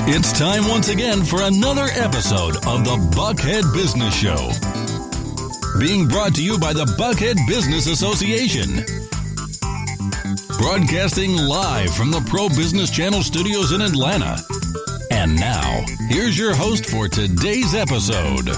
It's time once again for another episode of the Buckhead Business Show. Being brought to you by the Buckhead-Business-Association. Broadcasting live from the Pro Business Channel studios in Atlanta. And now, here's your host for today's episode.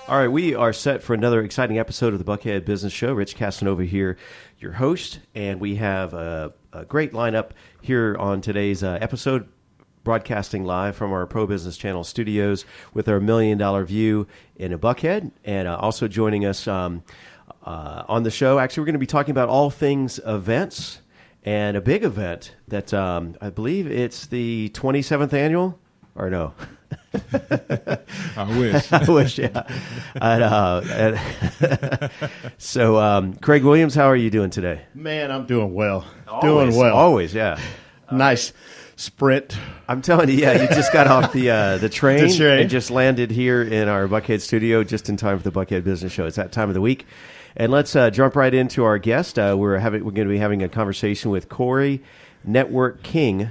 All right, we are set for another exciting episode of the Buckhead Business Show. Rich-Casanova here, your host, and we have a great lineup here on today's episode, broadcasting live from our Pro Business Channel studios with our $1 Million view in a Buckhead, and also joining us on the show. Actually, we're going to be talking about all things events and a big event that I believe it's the 27th annual, or no? I wish. I wish, yeah. So, Craig Williams, how are you doing today? Man, I'm doing well. Always, yeah. Nice sprint. I'm telling you, yeah, you just got off the train and just landed here in our Buckhead studio just in time for the Buckhead Business Show. It's that time of the week. And let's jump right into our guest. We're going to be having a conversation with Corey Network King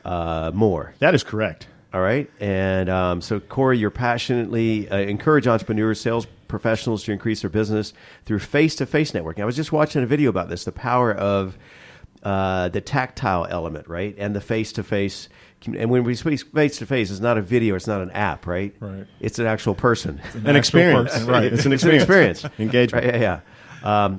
Moore. That is correct. All right. And so, Corey, you're passionately encourage entrepreneurs, sales professionals to increase their business through face-to-face networking. I was just watching a video about this, the power of the tactile element, right? And the face-to-face. And when we speak face-to-face, it's not a video, it's not an app, right? Right. It's an actual person. An experience. Person. Right. It's an experience. Engagement. Right, yeah.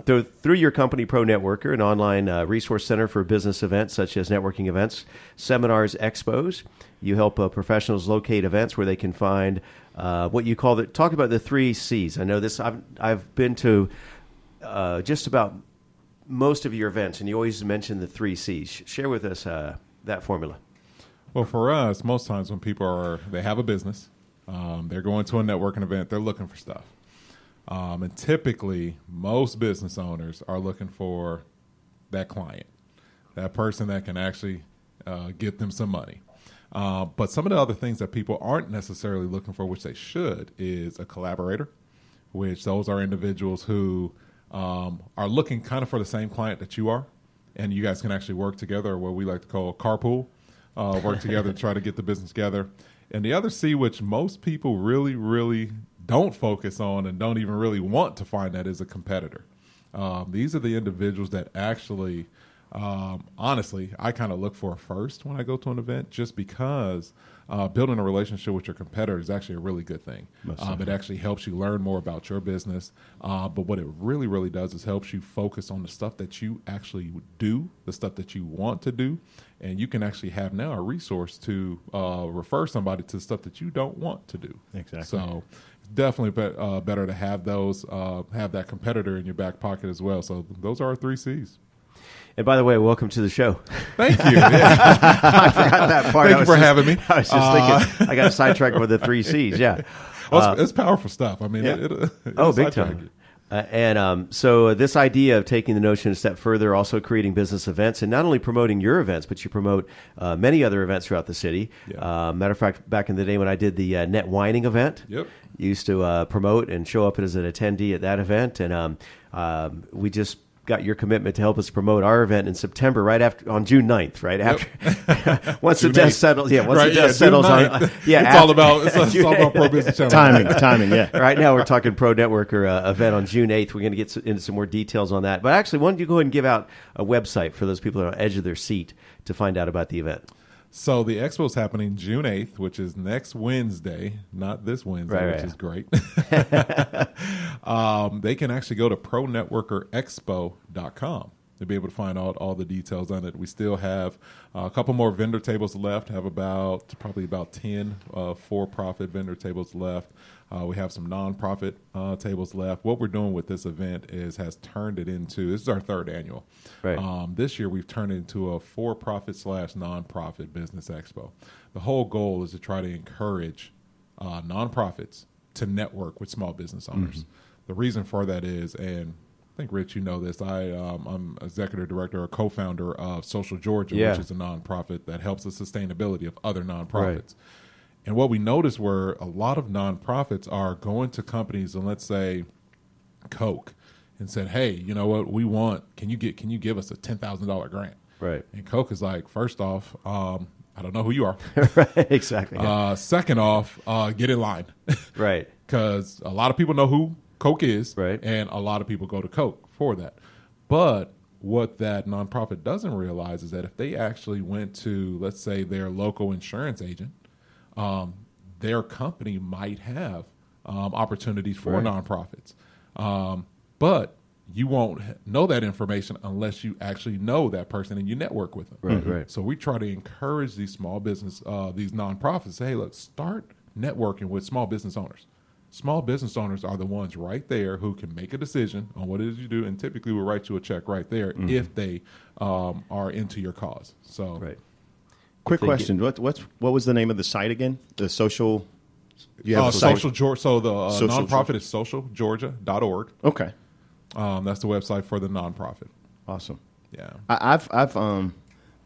Through your company, ProNetworker, an online resource center for business events such as networking events, seminars, expos, you help professionals locate events where they can find what you call talk about the 3 C's. I know this. I've been to just about most of your events, and you always mention the 3 C's. Share with us that formula. Well, for us, most times when people they have a business, they're going to a networking event, they're looking for stuff. And typically, most business owners are looking for that client, that person that can actually get them some money. But some of the other things that people aren't necessarily looking for, which they should, is a collaborator, which those are individuals who are looking kind of for the same client that you are, and you guys can actually work together, or what we like to call carpool, work together to try to get the business together. And the other C, which most people really, really don't focus on and don't even really want to find, that is a competitor. These are the individuals that actually, honestly, I kind of look for first when I go to an event, just because building a relationship with your competitor is actually a really good thing. It actually helps you learn more about your business. But what it really, really does is helps you focus on the stuff that you actually do, the stuff that you want to do. And you can actually have now a resource to refer somebody to stuff that you don't want to do. Exactly. So definitely better to have have that competitor in your back pocket as well. So those are our 3 C's. And by the way, welcome to the show. Thank you. Yeah. I forgot that part. Thank you for having me. I was just thinking, I got sidetracked with the 3 C's. Yeah. Well, it's powerful stuff. I mean, big time. So this idea of taking the notion a step further, also creating business events, and not only promoting your events, but you promote many other events throughout the city. Yeah. Matter of fact, back in the day when I did the net wining event, you used to promote and show up as an attendee at that event. And we just got your commitment to help us promote our event in September, on June 9th, right? After once the dust settles, the dust settles on, it's all about Pro Business Channel. Timing, yeah. Right now we're talking ProNetworker event on June 8th. We're going to get into some more details on that. But actually, why don't you go ahead and give out a website for those people that are on the edge of their seat to find out about the event? So the expo is happening June 8th, which is next Wednesday, not this Wednesday, which is great. They can actually go to ProNetworkerExpo.com to be able to find out all the details on it. We still have a couple more vendor tables left. Have probably about 10 for-profit vendor tables left. We have some nonprofit tables left. What we're doing with this event has turned it into, this is our 3rd annual. Right. This year we've turned it into a for-profit / nonprofit business expo. The whole goal is to try to encourage nonprofits to network with small business owners. Mm-hmm. The reason for that is, and I think, Rich, you know this, I'm executive director or co-founder of Social Georgia, which is a nonprofit that helps the sustainability of other nonprofits. Right. And what we noticed were a lot of nonprofits are going to companies, and let's say Coke, and said, "Hey, you know what? Can you give us a $10,000 grant?" Right. And Coke is like, first off, I don't know who you are. Right, exactly. Yeah. Second off, get in line. Right. Because a lot of people know who Coke is, Right. and a lot of people go to Coke for that. But what that nonprofit doesn't realize is that if they actually went to, let's say, their local insurance agent, their company might have opportunities for Right. nonprofits. But you won't know that information unless you actually know that person and you network with them. Right, right. So we try to encourage these small business, these nonprofits, say, hey, look, start networking with small business owners. Small business owners are the ones right there who can make a decision on what it is you do, and typically will write you a check right there if they are into your cause. So, Right. Quick question: what was the name of the site again? The social. You have a site? Social Georgia. So the Social nonprofit is socialgeorgia.org. Okay, That's the website for the nonprofit. awesome. Yeah. I've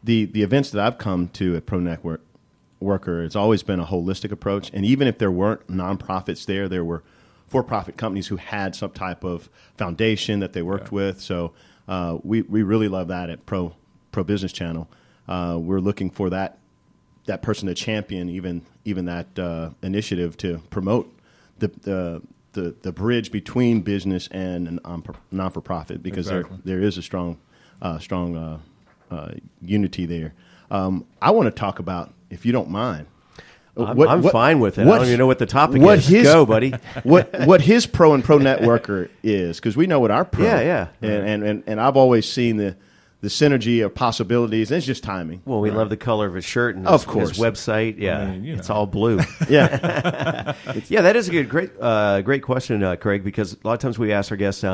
the events that I've come to at ProNetworker, it's always been a holistic approach. And even if there weren't nonprofits there were for-profit companies who had some type of foundation that they worked with. So we really love that at Pro Business Channel. We're looking for that person to champion even that initiative to promote the bridge between business and non-for-profit, because Exactly. there is a strong unity there. I want to talk about, if you don't mind. I'm fine with it. I don't even know what the topic is. Go, buddy. what his pro and Networker is, because we know what our pro. Yeah. And I've always seen the synergy of possibilities. And it's just timing. Well, we love the color of his shirt and Of his course. website. Yeah, I mean, it's all blue. Yeah. Yeah, that is a great question, Craig, because a lot of times we ask our guests,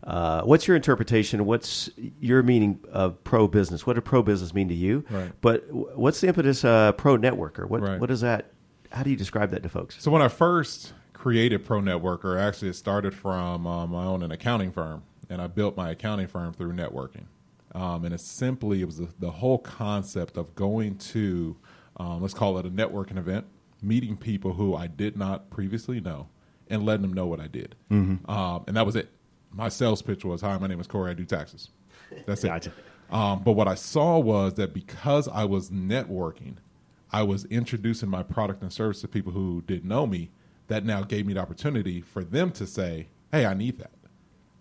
what's your interpretation? What's your meaning of pro-business? What does pro-business mean to you? Right. But what's the impetus pro-networker? Right. What is that? How do you describe that to folks? So when I first created ProNetworker, actually it started from my own an accounting firm, and I built my accounting firm through networking. And it was the whole concept of going to, let's call it a networking event, meeting people who I did not previously know, and letting them know what I did. And that was it. My sales pitch was, hi, my name is Corey, I do taxes. That's it. Gotcha. But what I saw was that because I was networking, I was introducing my product and service to people who didn't know me. That now gave me the opportunity for them to say, hey, I need that.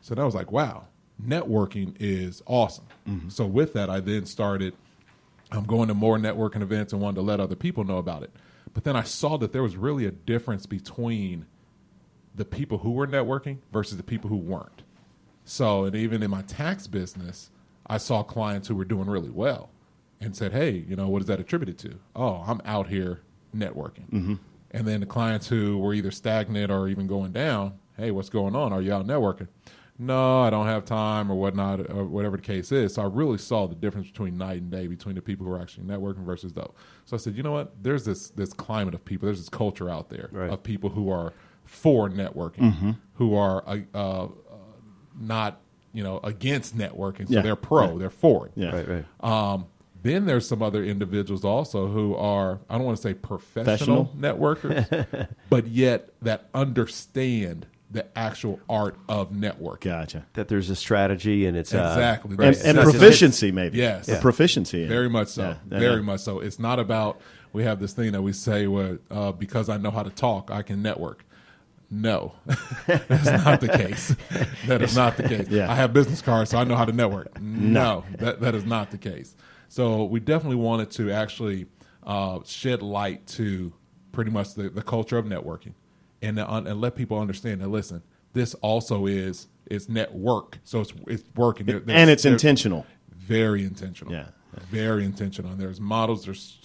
So that was like, wow, networking is awesome. So with that, I then started going to more networking events and wanted to let other people know about it. But then I saw that there was really a difference between the people who were networking versus the people who weren't. So, and even in my tax business, I saw clients who were doing really well and said, hey, what is that attributed to? Oh, I'm out here networking. And then the clients who were either stagnant or even going down, hey, what's going on? Are you out networking? No, I don't have time or whatnot, or whatever the case is. So I really saw the difference between night and day between the people who are actually networking versus those. So I said, you know what? There's this climate of people. There's this culture out there of people who are for networking, who are not, against networking. So they're pro, they're for it. Yeah. Right. Then there's some other individuals also who are, I don't want to say professional networkers, but yet that understand the actual art of networking. Gotcha. That there's a strategy and it's Exactly. And proficiency, maybe. Yes. The proficiency. Very much so. Yeah. Very much so. It's not about, we have this thing that we say where because I know how to talk, I can network. No, that's not the case. That is not the case. Yeah. I have business cards, so I know how to network. No, that is not the case. So we definitely wanted to actually shed light to pretty much the culture of networking and let people understand that, listen, this also is network. So it's working. And it's intentional. Very intentional. Yeah. Very intentional. And there's models, there's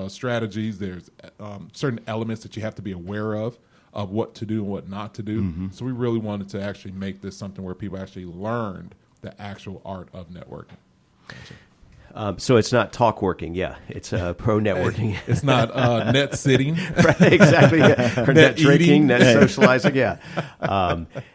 strategies, there's certain elements that you have to be aware of what to do and what not to do. So we really wanted to actually make this something where people actually learned the actual art of networking. So it's not talk working, it's pro networking. It's not net sitting. Right, exactly. Yeah. Or net drinking, eating. net socializing,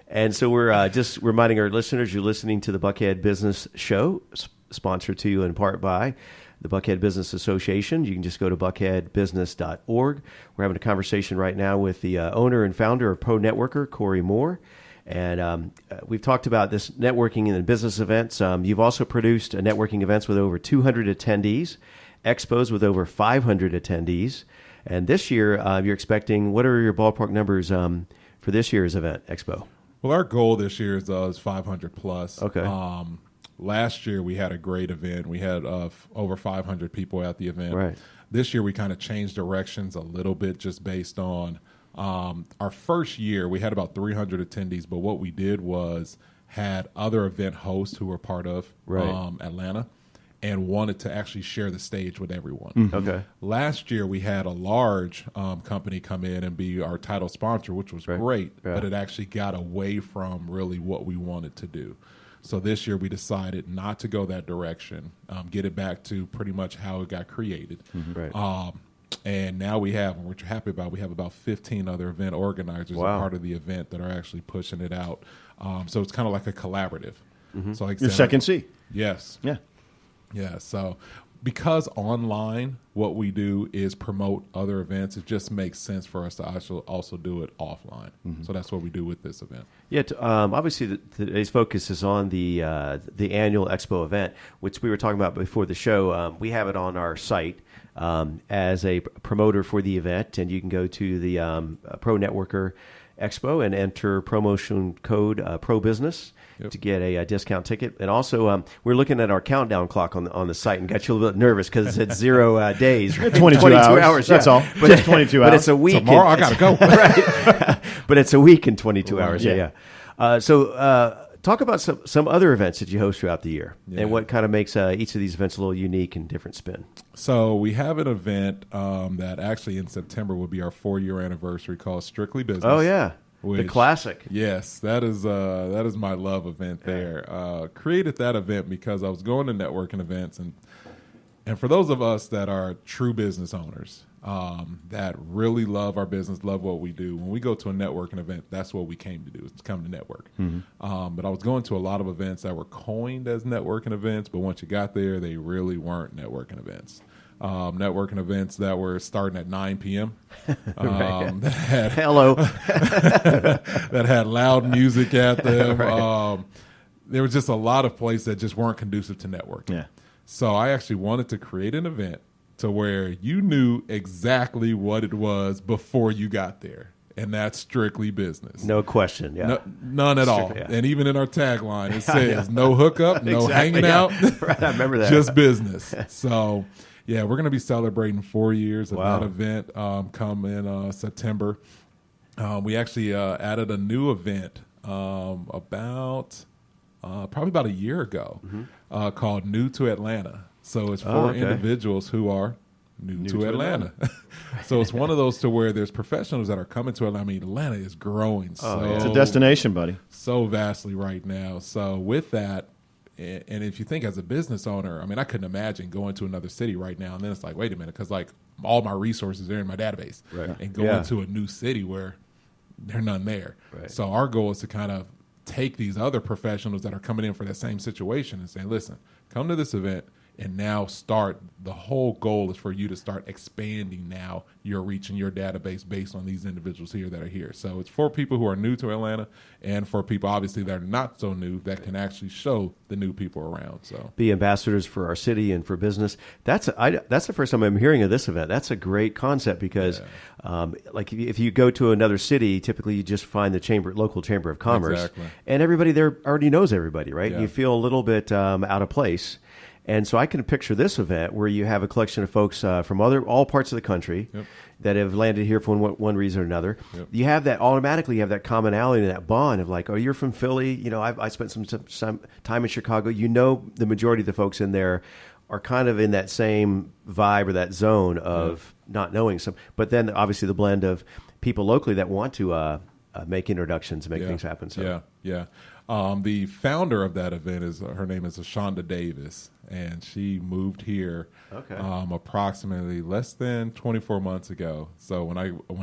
and so we're just reminding our listeners, you're listening to the Buckhead Business Show, sponsored to you in part by the Buckhead-Business-Association. You can just go to buckhead-business.org. We're having a conversation right now with the owner and founder of ProNetworker, Corey Moore. And we've talked about this networking and business events. You've also produced networking events with over 200 attendees. expos with over 500 attendees. And this year, you're expecting, what are your ballpark numbers for this year's event, Expo? Well, our goal this year is 500 plus. Okay. Last year, we had a great event. We had over 500 people at the event. Right. This year, we kind of changed directions a little bit just based on our first year. We had about 300 attendees, but what we did was had other event hosts who were part of Atlanta and wanted to actually share the stage with everyone. Mm-hmm. Okay. Last year, we had a large company come in and be our title sponsor, which was great, but it actually got away from really what we wanted to do. So this year, we decided not to go that direction, get it back to pretty much how it got created. Mm-hmm. Right. And now we have, and we're happy about, we have about 15 other event organizers a part of the event that are actually pushing it out. So it's kind of like a collaborative. Mm-hmm. So like your second C. Yes. Yeah. Yeah. So because online, what we do is promote other events, it just makes sense for us to also do it offline. Mm-hmm. So that's what we do with this event. Yeah. Obviously, today's focus is on the annual Expo event, which we were talking about before the show. We have it on our site as a promoter for the event, and you can go to the ProNetworker Expo and enter promotion code ProBusiness to get a discount ticket. And also, we're looking at our countdown clock on the site and got you a little bit nervous because it said 0 days. 22 hours. That's all. But it's 22 hours. But it's a week. Tomorrow I got to go. Right. But it's a week and 22 hours. Yeah. Talk about some other events that you host throughout the year and what kind of makes each of these events a little unique and different spin. So we have an event that actually in September will be our 4-year anniversary called Strictly Business. Oh, yeah. The classic. Yes, that is my love event there. Created that event because I was going to networking events, and for those of us that are true business owners that really love our business, love what we do, when we go to a networking event, that's what we came to do, is to come to network. Mm-hmm. But I was going to a lot of events that were coined as networking events, but once you got there, they really weren't networking events. Networking events that were starting at 9 p.m. That had loud music at them. There was just a lot of places that just weren't conducive to networking. Yeah. So I actually wanted to create an event to where you knew exactly what it was before you got there. And that's strictly business. No question, yeah. None at all. Yeah. And even in our tagline, it says no hookup, no hanging out. Right, I remember that. Just business. So, yeah, we're going to be celebrating 4 years of that event come in September. We actually added a new event probably about a year ago called New to Atlanta. So it's for individuals who are new to Atlanta. So it's one of those to where there's professionals that are coming to Atlanta. I mean, Atlanta is growing it's a destination, buddy. So vastly right now. So with that, and if you think as a business owner, I mean, I couldn't imagine going to another city right now. And then it's like, wait a minute, because like all my resources are in my database. Right. And going to a new city where there are none there. Right. So our goal is to kind of take these other professionals that are coming in for that same situation and say, listen, come to this event. And now the whole goal is for you to start expanding now your reach and your database based on these individuals here that are here. So it's for people who are new to Atlanta and for people obviously that are not so new that can actually show the new people around. So be ambassadors for our city and for business. That's the first time I'm hearing of this event. That's a great concept because like if you go to another city, typically you just find the local chamber of commerce and everybody there already knows everybody, right? Yeah. You feel a little bit out of place. And so I can picture this event where you have a collection of folks from all parts of the country that have landed here for one reason or another. Yep. You have that commonality and that bond of like, oh, you're from Philly. You know, I spent some time in Chicago. You know, the majority of the folks in there are kind of in that same vibe or that zone of not knowing some. But then obviously the blend of people locally that want to make introductions and make things happen. So. Yeah. The founder of that event her name is Ashonda Davis, and she moved here approximately less than 24 months ago. So when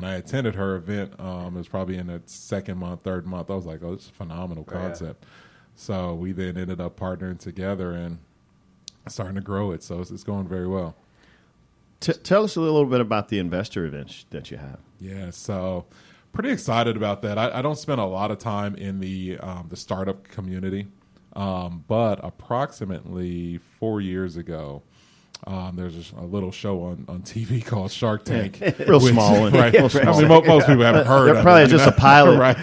I attended her event, it was probably in the second month, third month. I was like, oh, this is a phenomenal concept. So we then ended up partnering together and starting to grow it. So it's going very well. Tell us a little bit about the investor events that you have. Yeah, so pretty excited about that. I don't spend a lot of time in the startup community, but approximately 4 years ago, There's a little show on TV called Shark Tank. Real small one. Right. Real small. I mean, most people haven't heard of it. Probably just a pilot. Right.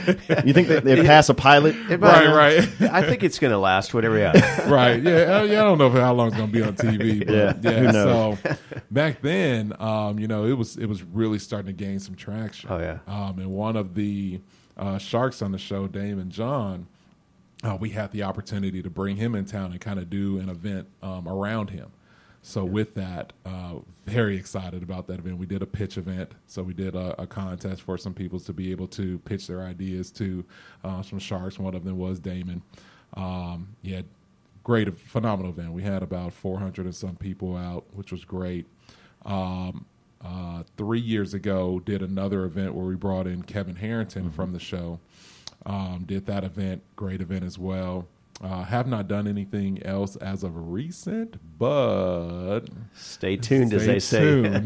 You think they pass a pilot? Right. I think it's going to last, whatever. Yeah. Right. Yeah. I don't know how long it's going to be on TV. But Who knows? So back then, it was really starting to gain some traction. Oh, yeah. And one of the sharks on the show, Daymond John, we had the opportunity to bring him in town and kind of do an event around him. So with that, very excited about that event. We did a pitch event. So we did a contest for some people to be able to pitch their ideas to some sharks. One of them was Daymond. Great, phenomenal event. We had about 400 and some people out, which was great. 3 years ago, did another event where we brought in Kevin Harrington from the show. Did that event, great event as well. Have not done anything else as of recent, but Stay tuned, as they say.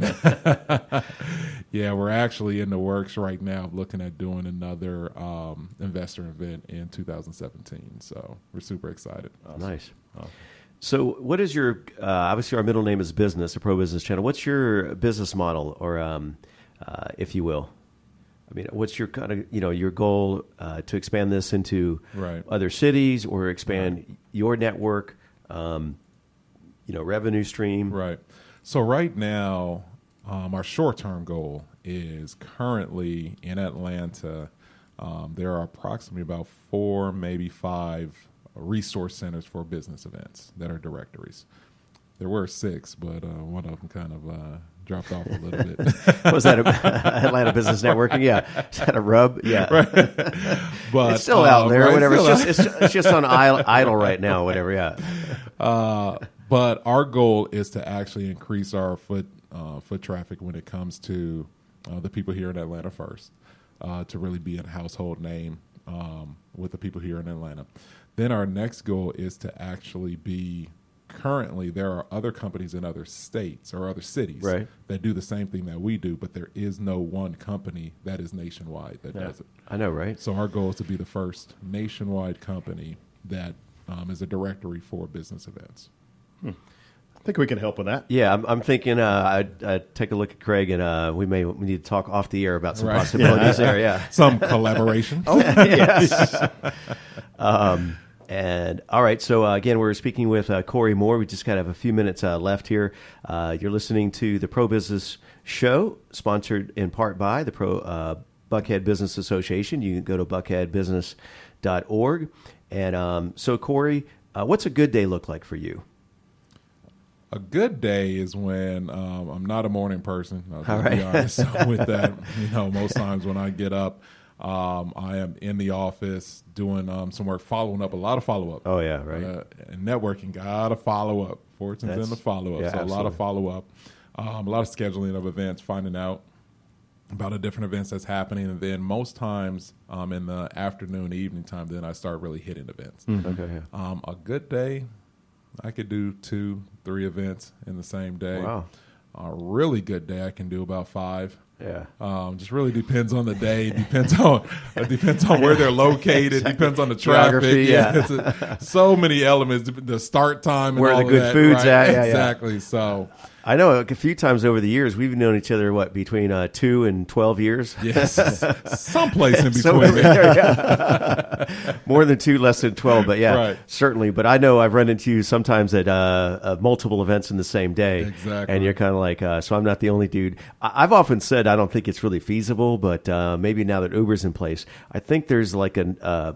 Yeah, we're actually in the works right now, looking at doing another investor event in 2017. So we're super excited. Nice. So what is your, obviously our middle name is Business, a Pro Business Channel. What's your business model, or if you will? I mean, what's your kind of, your goal to expand this into other cities, or expand your network, revenue stream? Right. So right now, our short-term goal is currently in Atlanta. There are approximately about 4, maybe 5 resource centers for business events that are directories. There were 6, but one of them kind of dropped off a little bit. Was that Atlanta Business Networking? Yeah. Is that a rub? Yeah. Right. But it's still out there, right, whatever. It's just on idle right now, whatever, yeah. But our goal is to actually increase our foot traffic when it comes to the people here in Atlanta first, to really be a household name with the people here in Atlanta. Then our next goal is to actually be, currently there are other companies in other states or other cities that do the same thing that we do, but there is no one company that is nationwide that does it. I know, right? So our goal is to be the first nationwide company that is a directory for business events. I think we can help with that. Yeah, I'm thinking I'd take a look at Craig, and we need to talk off the air about some possibilities there. Yeah, some collaboration. Yes. And all right, so again, we're speaking with Corey Moore. We just kind of have a few minutes left here. You're listening to the Pro Business Show, sponsored in part by the Buckhead Business Association. You can go to buckhead-business.org. And so, Corey, what's a good day look like for you? A good day is when I'm not a morning person. I'll be honest with that. Most times when I get up, I am in the office doing some work, following up, a lot of follow-up. Oh, yeah, right. And networking, got to follow up. Fortune's in the follow-up. Yeah, so absolutely. A lot of follow-up, a lot of scheduling of events, finding out about the different events that's happening. And then most times in the afternoon, evening time, then I start really hitting events. Okay, yeah. A good day, I could do 2-3 events in the same day. Wow. A really good day, I can do about 5. Yeah. Just really depends on the day. Depends on where they're located. Exactly. Depends on the traffic. Geography, yeah. So many elements. The start time and where all the good that, food's right? at. Yeah, exactly. Yeah. So I know a few times over the years we've known each other between 2 and 12 years. Yes, someplace in So between. More than 2, less than 12, but certainly. But I know I've run into you sometimes at multiple events in the same day. Exactly. And you're kind of like, so I'm not the only dude. I've often said I don't think it's really feasible, but maybe now that Uber's in place, I think there's like a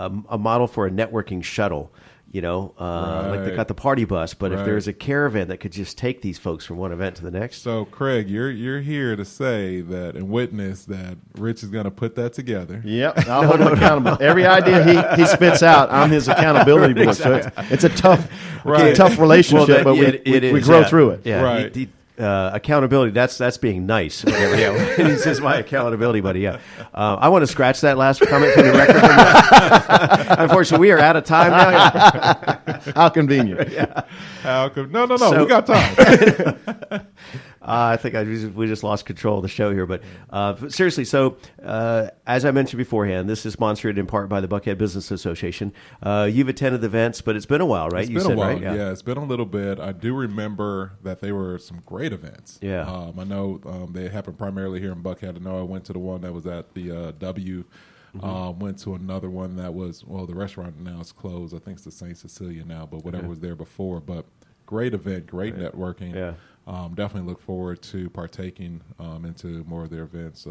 model for a networking shuttle. Like they got the party bus, but if there's a caravan that could just take these folks from one event to the next. So, Craig, you're here to say that and witness that Rich is going to put that together. Yep, I'll hold him accountable. Every idea he spits out, I'm his accountability board. So it's a tough relationship, but we grow through it. Yeah, right. Accountability, that's being nice. Yeah, he says my accountability buddy. Yeah, I want to scratch that last comment from the record. Unfortunately, we are out of time now. How convenient. Yeah. No, we got time. I think we just lost control of the show here. But seriously, so as I mentioned beforehand, this is sponsored in part by the Buckhead Business Association. You've attended the events, but it's been a while, right? It's been a while, right? Yeah, it's been a little bit. I do remember that they were some great events. Yeah. I know they happened primarily here in Buckhead. I know I went to the one that was at the W. Went to another one that was, well, the restaurant now is closed. I think it's the St. Cecilia now, but whatever was there before. But great event, great networking. Yeah. Definitely look forward to partaking into more of their events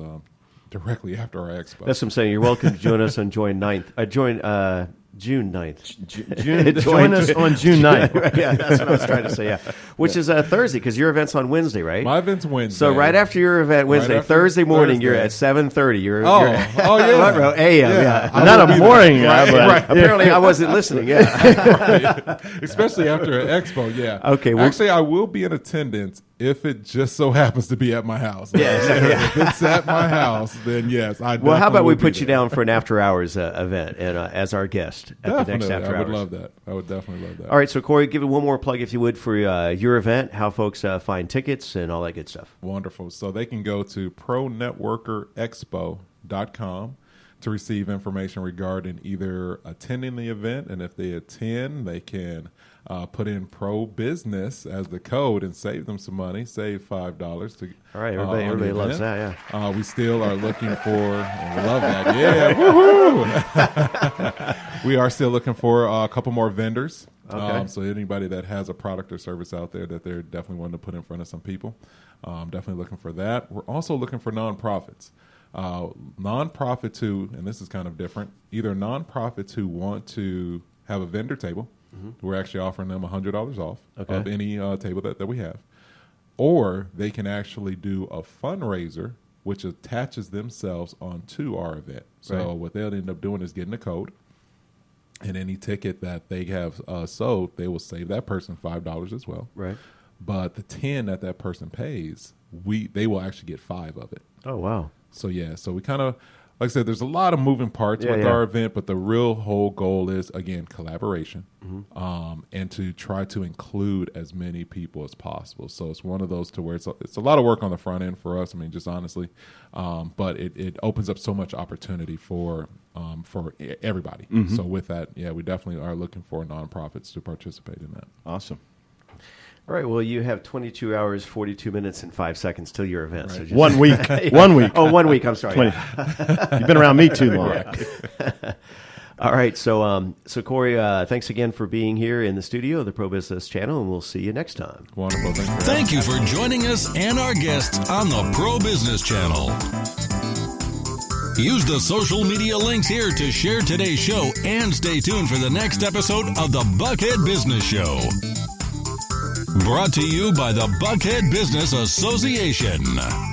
directly after our expo. That's what I'm saying. You're welcome to join us on June 9th. June 9th. Join us on June 9th. Yeah, that's what I was trying to say, yeah. Which is Thursday, because your event's on Wednesday, right? My event's Wednesday. So right after your event Wednesday, Thursday morning, you're at 7:30. You're yeah. a.m. Yeah. Not a morning guy, but Right. Apparently I wasn't listening, yeah. Right. Especially after an expo, yeah. Okay. Actually, I will be in attendance if it just so happens to be at my house. Yes. If it's at my house, then yes. Well, how about we put you down for an after-hours event and as our guest at the next after-hours? I would love that. I would definitely love that. All right, so Corey, give it one more plug, if you would, for your event, how folks find tickets and all that good stuff. Wonderful. So they can go to ProNetworkerExpo.com to receive information regarding either attending the event, and if they attend, they can put in Pro Business as the code and save them some money, save $5. All right, everybody loves that, yeah. We still are looking for, and we love that, yeah, woohoo! We are still looking for a couple more vendors. Okay. So anybody that has a product or service out there that they're definitely wanting to put in front of some people, definitely looking for that. We're also looking for nonprofits. Nonprofits who, and this is kind of different, either nonprofits who want to have a vendor table. We're actually offering them $100 off of any table that we have. Or they can actually do a fundraiser which attaches themselves onto our event. So what they'll end up doing is getting a code, and any ticket that they have sold, they will save that person $5 as well. Right. But the 10 that person pays, they will actually get 5 of it. Oh, wow. So yeah, so we kind of, like I said, there's a lot of moving parts with our event, but the real whole goal is, again, collaboration, and to try to include as many people as possible. So it's one of those to where it's a lot of work on the front end for us. I mean, just honestly, but it opens up so much opportunity for everybody. So with that, yeah, we definitely are looking for nonprofits to participate in that. Awesome. All right, well, you have 22 hours, 42 minutes, and 5 seconds till your event. Right. So 1 week. 1 week. Oh, 1 week. I'm sorry. You've been around me too long. All right, so Corey, thanks again for being here in the studio of the Pro Business Channel, and we'll see you next time. Wonderful. Thank you for joining us and our guests on the Pro Business Channel. Use the social media links here to share today's show and stay tuned for the next episode of the Buckhead Business Show. Brought to you by the Buckhead-Business-Association.